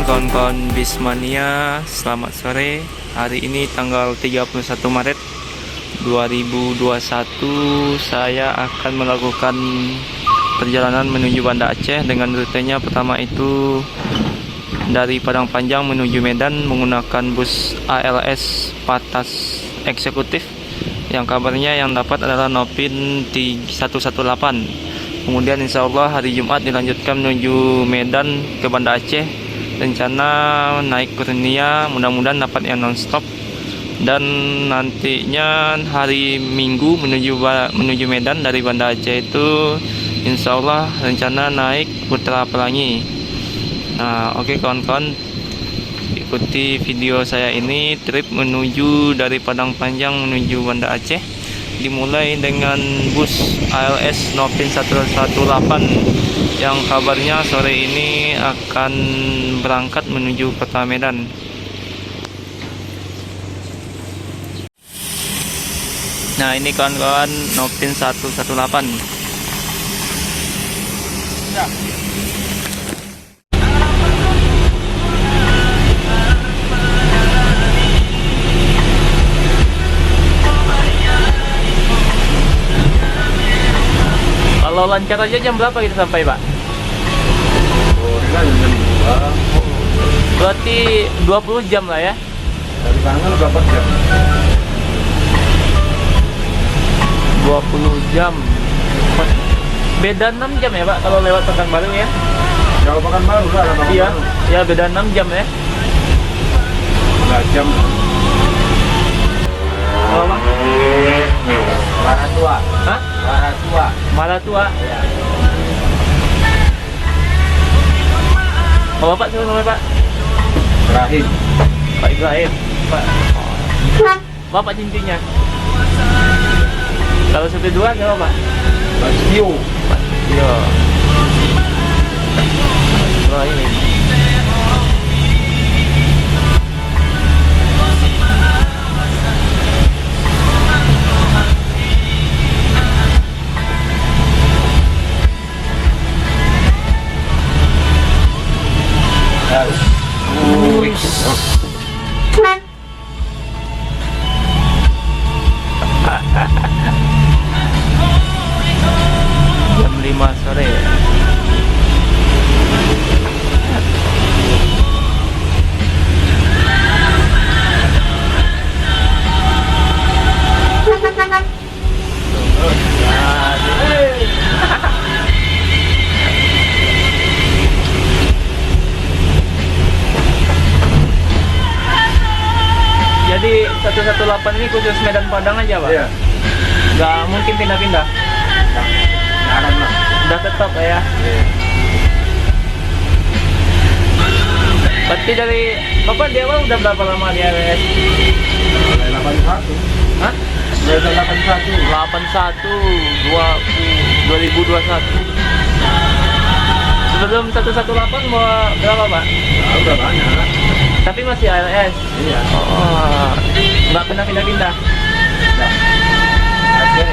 kawan-kawan Bismania, selamat sore. Hari ini tanggal 31 Maret 2021, saya akan melakukan perjalanan menuju Banda Aceh dengan rutenya. Pertama itu dari Padang Panjang menuju Medan menggunakan bus ALS Patas Eksekutif, yang kabarnya yang dapat adalah Nopin 118. Kemudian insya Allah hari Jumat dilanjutkan menuju Medan ke Banda Aceh. Rencana naik Kurnia, mudah-mudahan dapat yang non-stop. Dan nantinya hari Minggu menuju Medan dari Banda Aceh itu insya Allah rencana naik Putra Pelangi. Nah, oke kawan-kawan, ikuti video saya ini. Trip menuju dari Padang Panjang menuju Banda Aceh dimulai dengan bus ALS Nopin 118 yang kabarnya sore ini akan berangkat menuju kota Medan. Nah, ini kawan-kawan Nopin 118. Ya. Kalau lancar aja jam berapa kita sampai, Pak? Berarti 20 jam lah ya? Dari sana berapa jam? 20 jam. Beda 6 jam ya, Pak, kalau lewat Pekanbaru ya? Jauh Pekanbaru lah. Iya, ya beda 6 jam ya? 2 jam. Kalau Bang? Warna tua. Hah? Warna tua. Malah tua? Ya. Oh, Bapak siapa namanya, Pak? Ibrahim. Pak Ibrahim. Pak. Bapak cincinnya. Kalau supir dua siapa, Pak? Pak Tio. Iya. Ibrahim. Jam 5 sore ya. Jadi 118 ini khusus Medan Padang aja, Pak? Iya. Nggak mungkin pindah-pindah? Jarang lah. Udah tetap ya? Iya. Berarti dari Bapak di awal udah berapa lama di AWS? Mulai 81. Hah? Mulai 81. 2021. Sebelum 118 mau berapa, Pak? Nah, udah banyak. Tapi masih ALS? Iya. Oh, nggak pernah pindah-pindah? Udah. Aceh.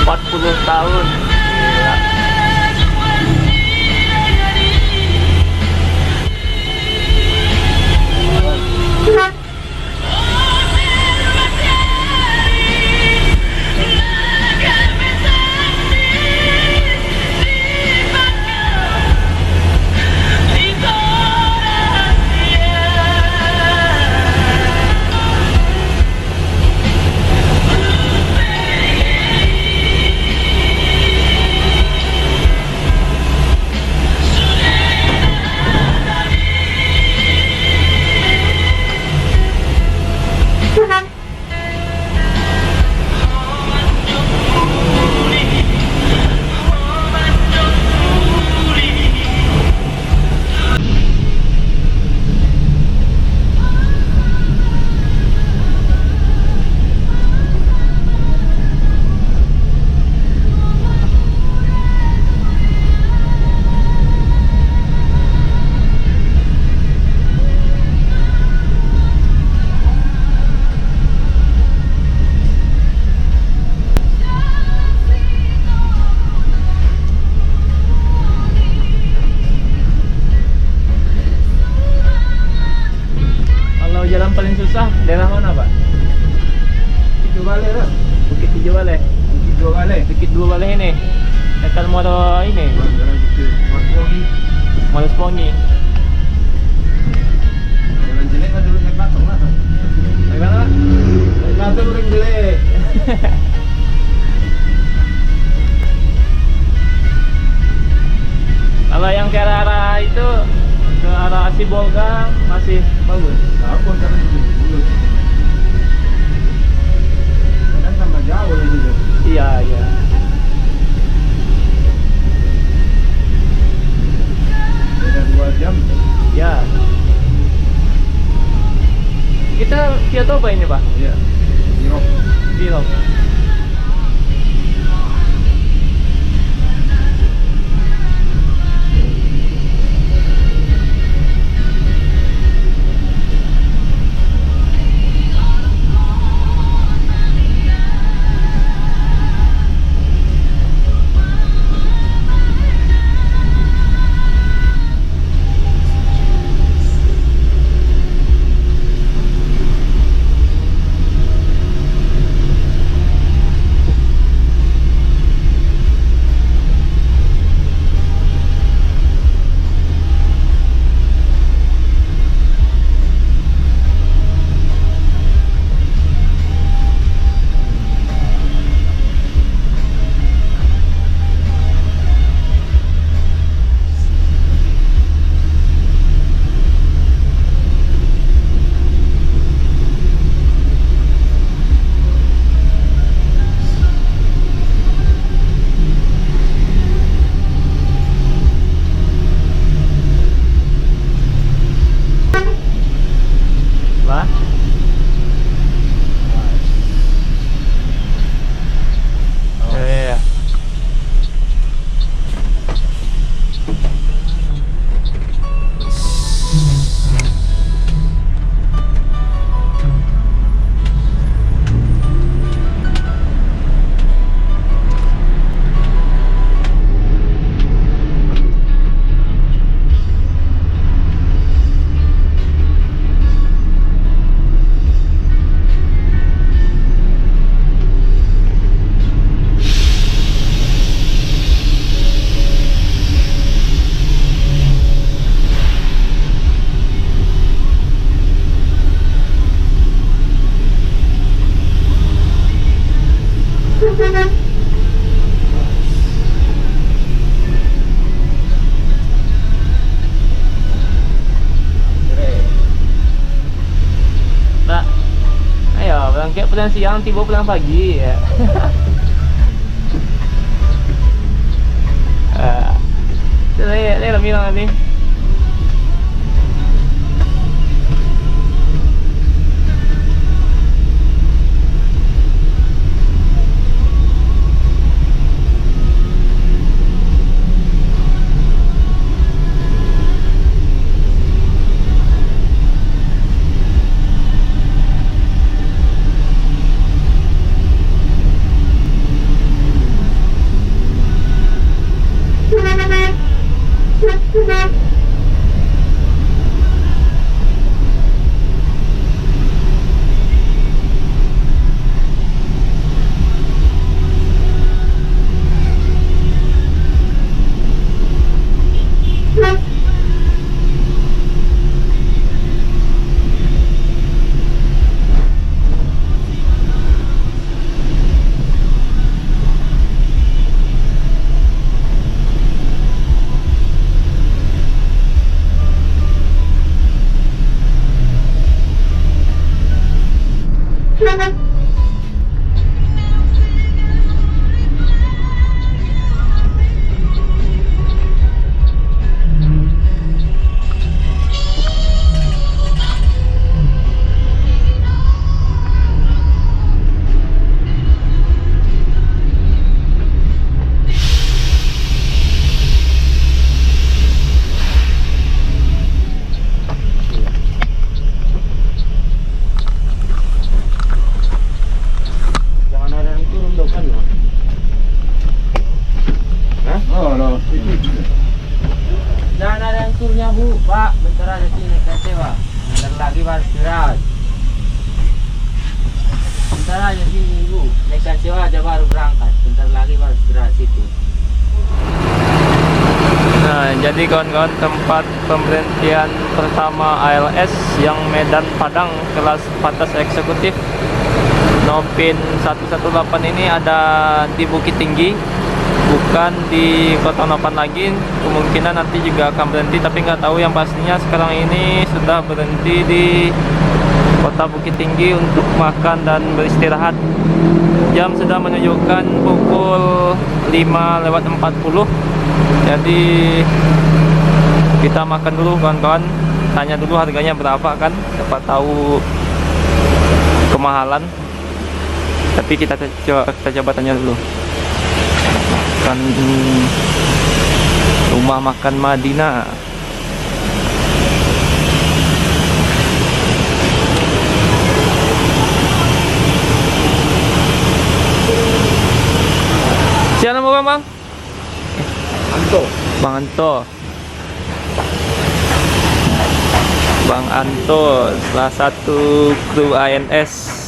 40 tahun. Gila. tujuh balik. Bukit 2 kali. Bukit 2 balik ini. Dekat Muara ini. Jalan Bukit Marpongi. Muara Sepongi. Jalan jelek kan dulu naik Batang lah. Naik mana? Naik Batang udah jelek. Kalau yang ke arah itu ke arah Sibolga masih bagus. Apa jalan dulu? Kadang tambah jauh lagi tuh. Iya, iya. Beda 2 jam. Ya. Kita via Toba ini, Pak? Iya. Irok. Via. Pak? Iya. Pak, ayo berangkat pulang siang, tiba pulang pagi ya. Saya bilang nanti. Jangan ada yang turnya bu, pak. Bentar aja sini kasih pak. Bentar lagi baru istirahat. Bentar aja sini bu, naikkan kecewa aja baru berangkat. Bentar lagi baru istirahat situ. Nah, jadi kawan-kawan, tempat pemberhentian pertama ALS yang Medan Padang kelas patas eksekutif Nopin 118 ini ada di Bukit Tinggi, bukan di Kota Nopan lagi. Kemungkinan nanti juga akan berhenti, tapi nggak tahu. Yang pastinya sekarang ini sudah berhenti di Kota Bukit Tinggi untuk makan dan beristirahat. Jam sudah menunjukkan pukul 5:40. Jadi kita makan dulu kawan-kawan. Tanya dulu harganya berapa kan, siapa tahu kemahalan. Tapi kita coba tanya dulu. Kan rumah makan Madinah. Siapa nama bang? Anto. Bang Anto. Bang Anto, salah satu kru ANS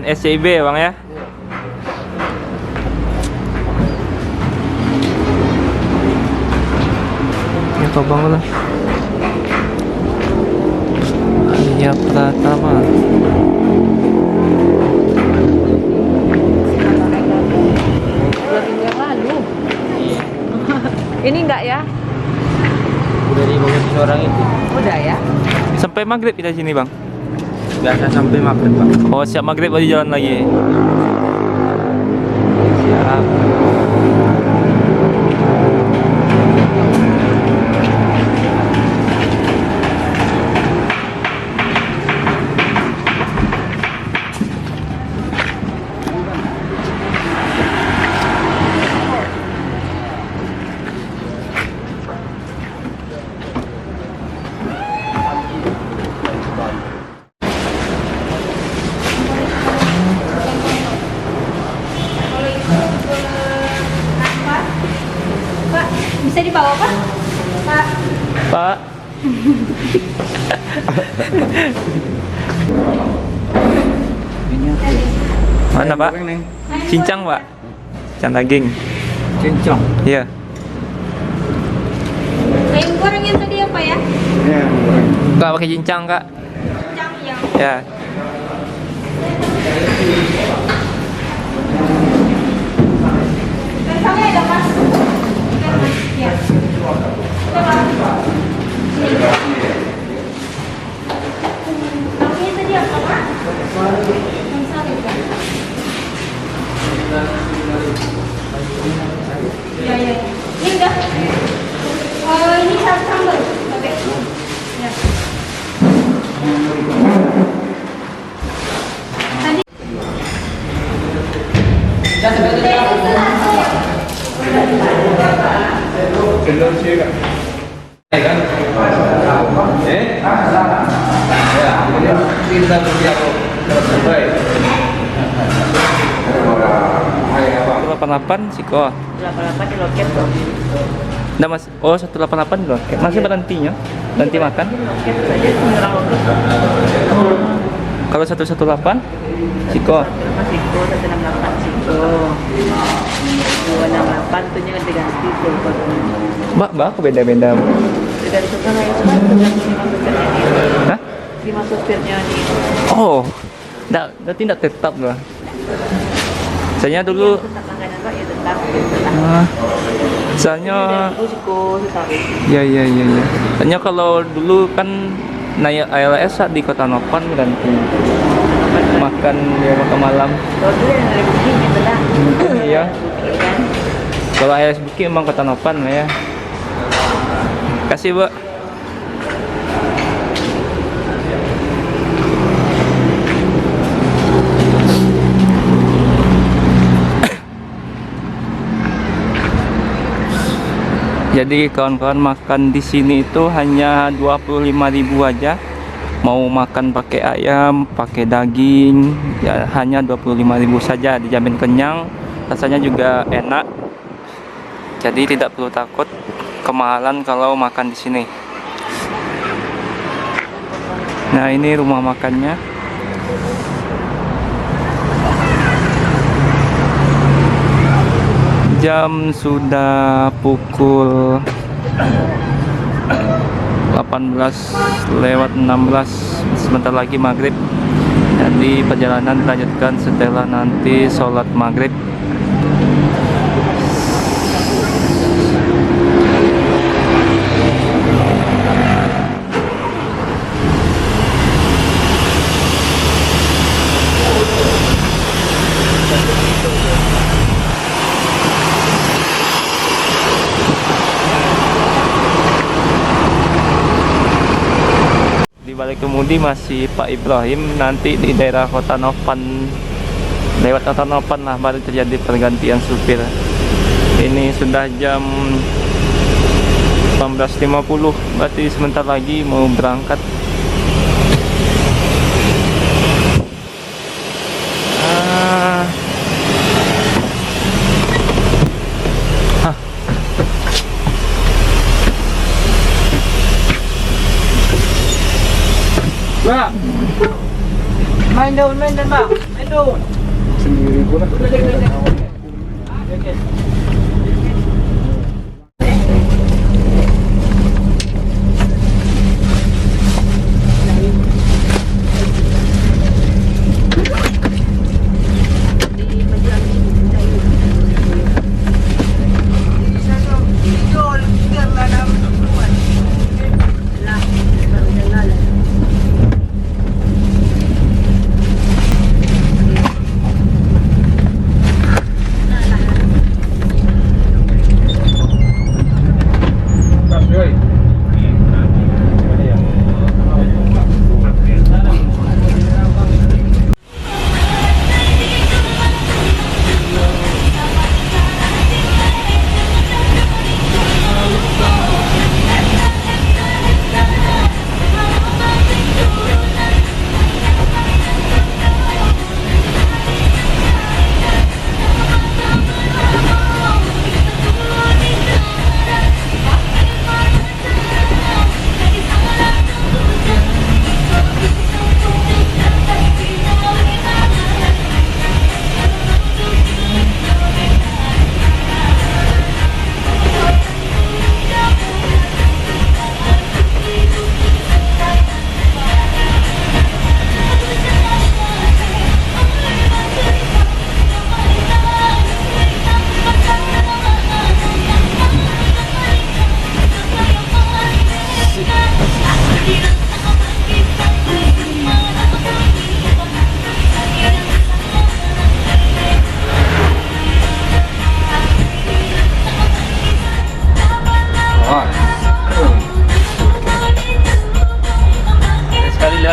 CIB bang ya. Ya kau bang lah. Arya Pratama. Yang lalu. Ini enggak ya? Udah dibangunin orang itu. Udah ya? Sampai maghrib kita sini bang. Biasa sampai maghrib Pak. Oh siap maghrib baru jalan lagi. Siap. Pak, bisa dibawa Pak? Pak, Pak. Mana pak? Cincang pak. Cincang daging. Cincang. Iya. ayam goreng yang tadi apa ya? Ya, Kak pakai cincang kak. Cincang yang Ya. sama ada Mas. Ya. Namanya tadi apa Pak? Yang satu kan? Ya, ya. Ini enggak. Ini sambal. Oke. Ya. Tadi. Cendol sih kan? Kan? Ya, kita bersiap. Baik. 188 Siko. 88 di loket tuh. Nggak mas. Oh 188 loh. Masih berhentinya? Berhenti makan? Loket saja menyerang loket. Kalau 118 Siko. 168 Siko, 168 Siko. 268 tuh jangan diganti tuh. Mbak, aku beda-beda. Dari tukang yang cuma tergantung supirnya nih. Hah? Lima supirnya nih. Oh. Berarti tidak tetap lah. Saya dulu Tetap langganan Pak, ya tetap. misalnya Dari Siko, tetap. ya. Soalnya kalau dulu kan naik ALS di Kota Nopan ganti makan malam. Kalau dulu yang dari Bukit gitu lah. Iya. Bukit kan. Kalau ALS Bukit emang Kota Nopan lah ya. Kasih, Bu. Jadi kawan-kawan makan di sini itu hanya 25.000 aja. Mau makan pakai ayam, pakai daging, ya hanya 25.000 saja, dijamin kenyang, rasanya juga enak. Jadi tidak perlu takut kemahalan kalau makan di sini. Nah, ini rumah makannya. Jam sudah pukul 18:16. Sebentar lagi maghrib. Jadi perjalanan dilanjutkan setelah nanti sholat maghrib. Di balik kemudi masih Pak Ibrahim. Nanti di daerah Kota Nopan, lewat Kota Nopan lah baru terjadi pergantian supir. Ini sudah jam 18.50, berarti sebentar lagi mau berangkat. Pak. Main daun, Pak. Main daun. Sendiri pun aku.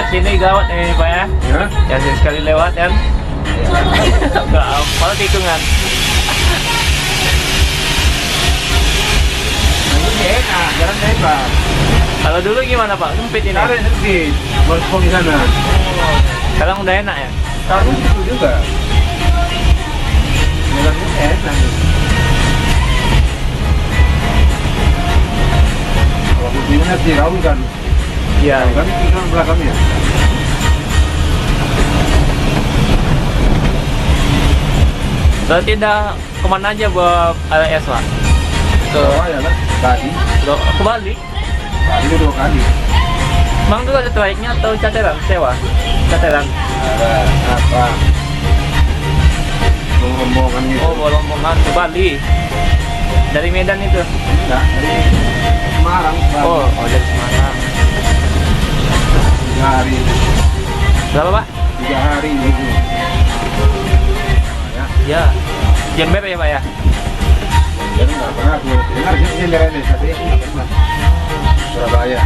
Sini gawat nih Pak ya. Ya? Yang sekali lewat kan. Enggak hafal tikungan. Ini enak, jalan lebar. Kalau dulu gimana Pak? Sempit ini. Ada sempit, balkon di sana. Sekarang udah enak ya? Sekarang itu juga. Jalannya enak. Kalau begini sih raung kan. Iya. Kan itu belakangnya. Berarti udah kemana aja buat LS Pak? Ke Ya lah, tadi. ke Bali? Tadi 2 kali. Emang dulu ada trayeknya atau cateran sewa? Cateran. Ada apa? Rombongan gitu. Oh, bawa rombongan ke Bali. Dari Medan itu. Enggak, dari Semarang. Oh, dari Semarang. 3 hari. Berapa Pak? 3 hari gitu. Ya. Jember ya Pak ya? Jadi nggak pernah tuh. Dengar sih ini tapi nggak pernah. Surabaya.